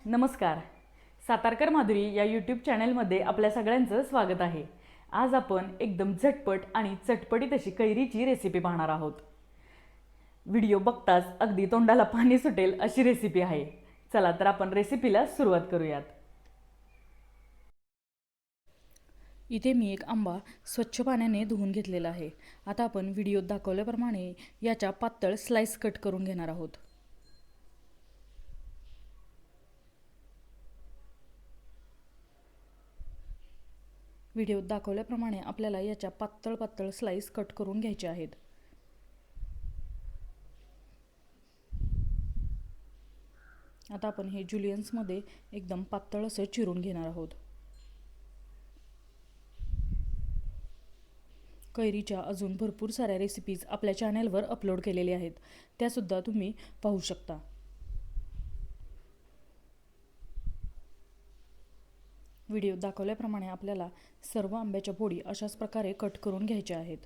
नमस्कार. सातारकर माधुरी या यूट्यूब चॅनलमध्ये आपल्या सगळ्यांचं स्वागत आहे. आज आपण एकदम झटपट आणि चटपटीत अशी कैरीची रेसिपी पाहणार आहोत. व्हिडिओ बघताच अगदी तोंडाला पाणी सुटेल अशी रेसिपी आहे. चला तर आपण रेसिपीला सुरुवात करूयात. इथे मी एक आंबा स्वच्छ पाण्याने धुवून घेतलेला आहे. आता आपण व्हिडिओत दाखवल्याप्रमाणे याच्या पातळ स्लाइस कट करून घेणार आहोत. व्हिडिओत दाखवल्याप्रमाणे आपल्याला याच्या पातळ पातळ स्लाइस कट करून घ्यायचे आहेत. आता आपण हे जुलियन्समध्ये एकदम पातळ असं चिरून घेणार आहोत. कैरीच्या अजून भरपूर साऱ्या रेसिपीज आपल्या चॅनलवर अपलोड केलेल्या आहेत, त्यासुद्धा तुम्ही पाहू शकता. व्हिडिओ दाखवल्याप्रमाणे आपल्याला सर्व आंब्याच्या फोडी अशाच प्रकारे कट करून घ्यायच्या आहेत.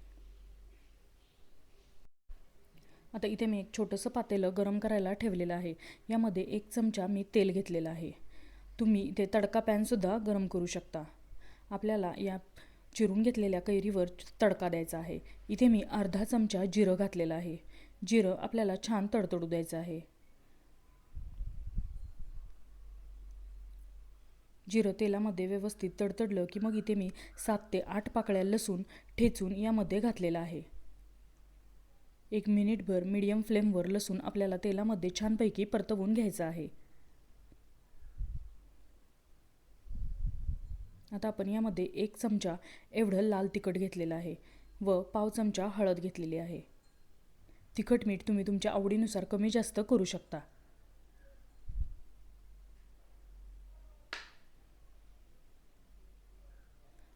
आता इथे मी एक छोटंसं पातेलं गरम करायला ठेवलेलं आहे. यामध्ये 1 चमचा मी तेल घेतलेलं आहे. तुम्ही इथे तडका पॅनसुद्धा गरम करू शकता. आपल्याला या चिरून घेतलेल्या कैरीवर तडका द्यायचा आहे. इथे मी अर्धा चमचा जिरं घातलेलं आहे. जिरं आपल्याला छान तडतडू द्यायचं आहे. जिरं तेलामध्ये व्यवस्थित तडतडलं की मग इथे मी 7 ते 8 पाकळ्या लसूण ठेचून यामध्ये घातलेला आहे. 1 मिनिटभर मीडियम फ्लेमवर लसूण आपल्याला तेलामध्ये छानपैकी परतवून घ्यायचं आहे. आता आपण यामध्ये 1 चमचा एवढं लाल तिखट घेतलेलं आहे व पाव चमचा हळद घेतलेली आहे. तिखट मीठ तुम्ही तुमच्या आवडीनुसार कमी जास्त करू शकता.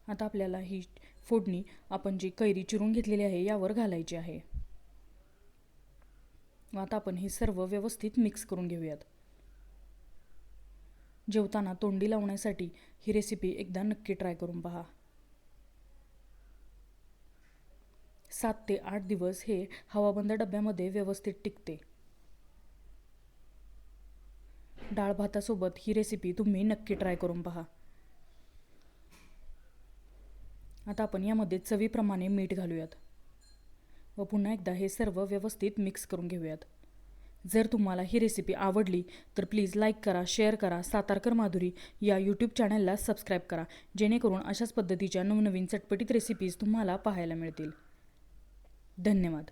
आता आपल्याला ही फोडणी आपण जी कैरी चिरून घेतलेली आहे यावर घालायची आहे. आता आपण हे सर्व व्यवस्थित मिक्स करून घेऊयात. जेवताना तोंडी लावण्यासाठी ही रेसिपी एकदा नक्की ट्राय करून पहा. 7 ते 8 दिवस हे हवाबंद डब्यामध्ये व्यवस्थित टिकते. डाळ भातासोबत ही रेसिपी तुम्ही नक्की ट्राय करून पहा. आता आपण यामध्ये चवीप्रमाणे मीठ घालूयात व पुन्हा एकदा हे सर्व व्यवस्थित मिक्स करून घेऊयात. जर तुम्हाला ही रेसिपी आवडली तर प्लीज लाईक करा, शेअर करा. सातारकर माधुरी या यूट्यूब चॅनलला सबस्क्राईब करा, जेणेकरून अशाच पद्धतीच्या नवनवीन चटपटीत रेसिपीज तुम्हाला पाहायला मिळतील. धन्यवाद.